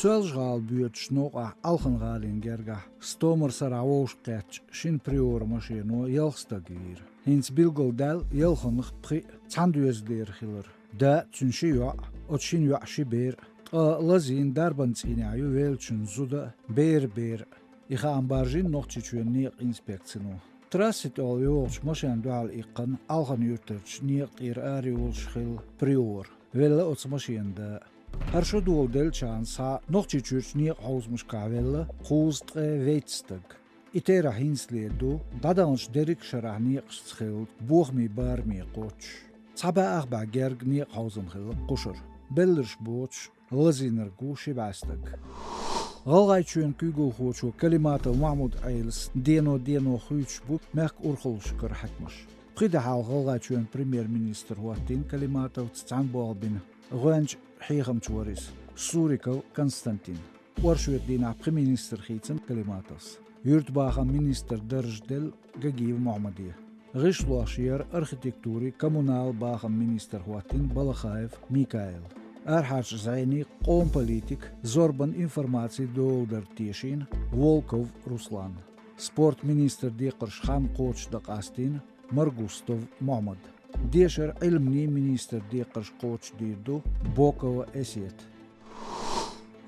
Sölschral büht schnoa Alchenralin gerga. Stomer sarawouschketsch shin prior maschino jelstagir. Hins bilgol del jelchenich pri tandüesdeerchiller. Da tünschia ot shin shiber. Lazin darbantsinayu welchun zuda beer. Ich ambarjin noch tschünier inspektionu. Trasit al jols moschen dual ikan algan yurtch nier ariol schil prior. Welle ots moschen da. Harsho duol del chansa noch tschüch nier hausmuskavelle khoostre weitstag. Itera hinsledu dadans derik sharahni schild buchmi barmi qoch. Tsaba arba gerg nier hausumkhil qoshur. Bellers boch laziner gushi bastag. Galgaychun kugo khochu kalimat Mahmud Ails deno khuch bu merk urkhulsh karhatmash. Prida hal galgaychun premier minister watin kalimat tsanbol bin Ranch Hegam Choris Suriko Konstantin Warshwet dina premier minister khitsen kalimatas. Yurtbaga minister Dersdel Gagiv Mohammedia. Rishloashier architekturi kommunaal baga minister watin Balakhaev Mikael. Arhach zaini qom politik zorban informatie dolder Tieshin Volkov Ruslan. Sport minister Diqarsh Khan Qoch Daqastin Margustov Mohammed. Desher ilmni minister Diqarsh Qoch Dirdu Bokova Esiet.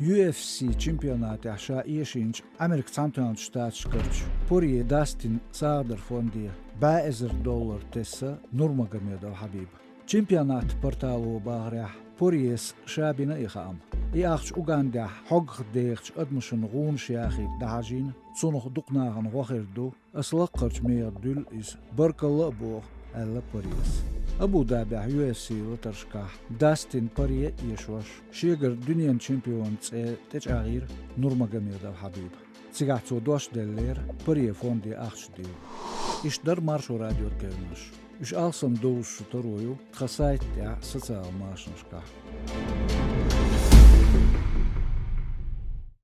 UFC чемпионате аша иешинч Америк Цамтан штатшкарч Пори Дастин Саадер фонди $1000 тесса Нурмагомедов Хабиб. Чемпионат порталу багря Пориес шабина ихам. Иахч Уганда хог дегч адмушн гун шяхи дажин цунх дукнаган вахерду аслaqarch meerdul is Barkalla bo alla Pories. Abu Dhabi UFC وترشكا داستين باريه يشوش شيغر دنيا شامبيون تجاغير نورماغomedov حبيب تيغاتو دوش دلير باريه فوندي اخش ديو ايش در مارشو راديو كلمش ايش اصلا دوش ترويو خسايت يا سوسيال ماشنشكا